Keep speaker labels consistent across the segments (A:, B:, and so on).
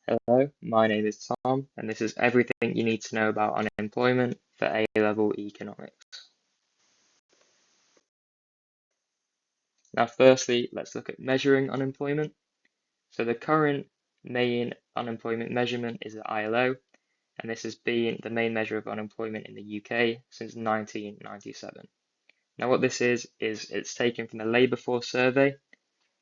A: Hello, my name is Tom, and this is everything you need to know about unemployment for A-level economics. Now, firstly, let's look at measuring unemployment. So the current main unemployment measurement is the ILO, and this has been the main measure of unemployment in the UK since 1997. Now, what this is it's taken from the Labour Force Survey,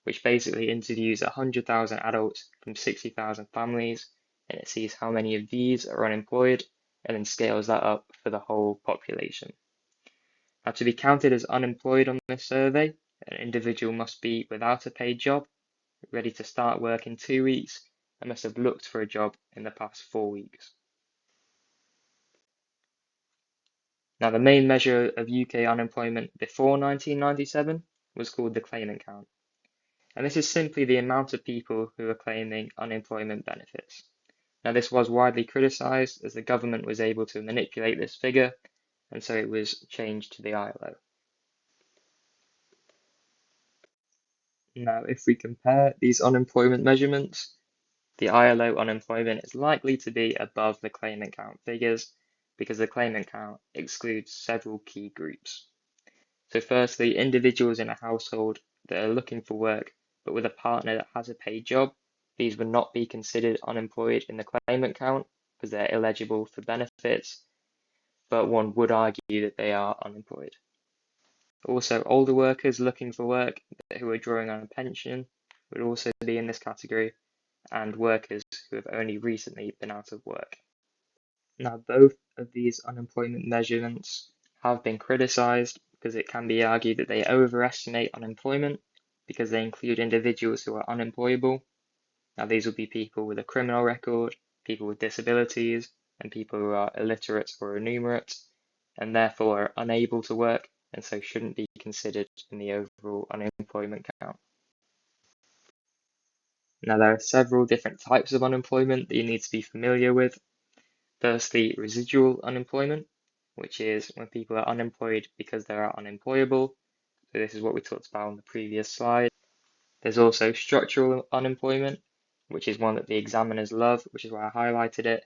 A: which basically interviews 100,000 adults from 60,000 families, and it sees how many of these are unemployed and then scales that up for the whole population. Now, to be counted as unemployed on this survey, an individual must be without a paid job, ready to start work in 2 weeks, and must have looked for a job in the past 4 weeks. Now, the main measure of UK unemployment before 1997 was called the claimant count. And this is simply the amount of people who are claiming unemployment benefits. Now, this was widely criticised as the government was able to manipulate this figure, and so it was changed to the ILO. Now, if we compare these unemployment measurements, the ILO unemployment is likely to be above the claimant count figures because the claimant count excludes several key groups. So, firstly, individuals in a household that are looking for work but with a partner that has a paid job, these would not be considered unemployed in the claimant count because they're eligible for benefits, but one would argue that they are unemployed. Also, older workers looking for work who are drawing on a pension would also be in this category, and workers who have only recently been out of work. Now, both of these unemployment measurements have been criticised because it can be argued that they overestimate unemployment because they include individuals who are unemployable. Now, these will be people with a criminal record, people with disabilities, and people who are illiterate or enumerate, and therefore are unable to work and so shouldn't be considered in the overall unemployment count. Now, there are several different types of unemployment that you need to be familiar with. Firstly, residual unemployment, which is when people are unemployed because they are unemployable. So this is what we talked about on the previous slide. There's also structural unemployment, which is one that the examiners love, which is why I highlighted it.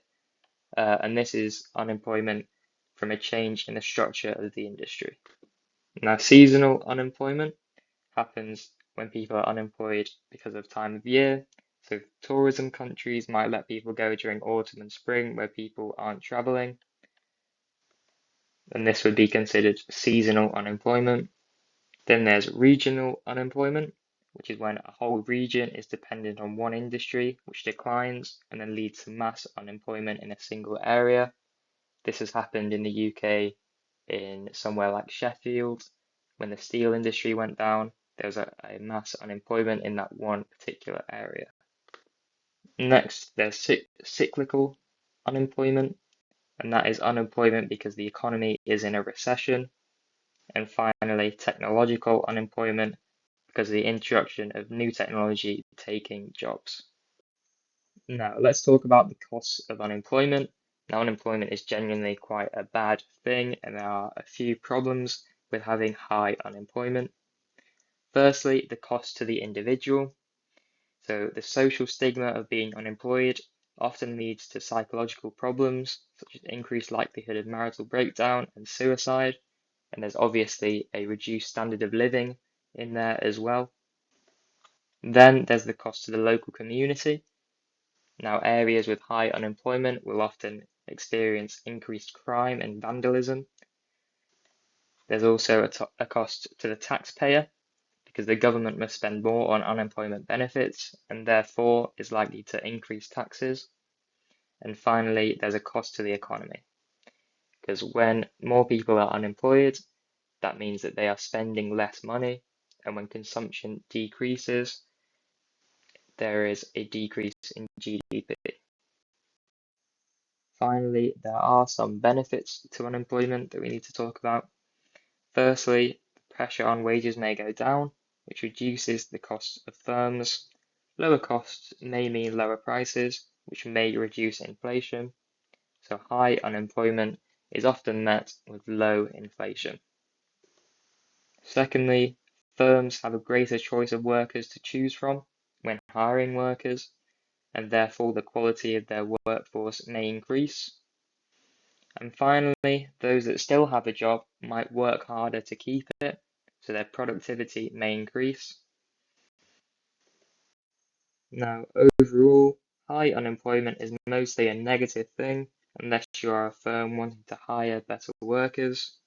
A: And this is unemployment from a change in the structure of the industry. Now, seasonal unemployment happens when people are unemployed because of time of year. So tourism countries might let people go during autumn and spring where people aren't traveling, and this would be considered seasonal unemployment. Then there's regional unemployment, which is when a whole region is dependent on one industry, which declines and then leads to mass unemployment in a single area. This has happened in the UK in somewhere like Sheffield. When the steel industry went down, there was a mass unemployment in that one particular area. Next, there's cyclical unemployment, and that is unemployment because the economy is in a recession. And finally, technological unemployment because of the introduction of new technology taking jobs. Now, let's talk about the costs of unemployment. Now, unemployment is genuinely quite a bad thing, and there are a few problems with having high unemployment. Firstly, the cost to the individual. So, the social stigma of being unemployed often leads to psychological problems, such as increased likelihood of marital breakdown and suicide. And there's obviously a reduced standard of living in there as well. Then there's the cost to the local community. Now, areas with high unemployment will often experience increased crime and vandalism. There's also a cost to the taxpayer because the government must spend more on unemployment benefits and therefore is likely to increase taxes. And finally, there's a cost to the economy because when more people are unemployed, that means that they are spending less money, and when consumption decreases, there is a decrease in GDP. Finally, there are some benefits to unemployment that we need to talk about. Firstly, pressure on wages may go down, which reduces the cost of firms. Lower costs may mean lower prices, which may reduce inflation. So high unemployment is often met with low inflation. Secondly, firms have a greater choice of workers to choose from when hiring workers, and therefore the quality of their workforce may increase. And finally, those that still have a job might work harder to keep it, so their productivity may increase. Now, overall, high unemployment is mostly a negative thing unless you are a firm wanting to hire better workers.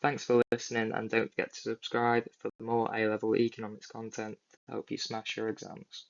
A: Thanks for listening, and don't forget to subscribe for more A-level economics content to help you smash your exams.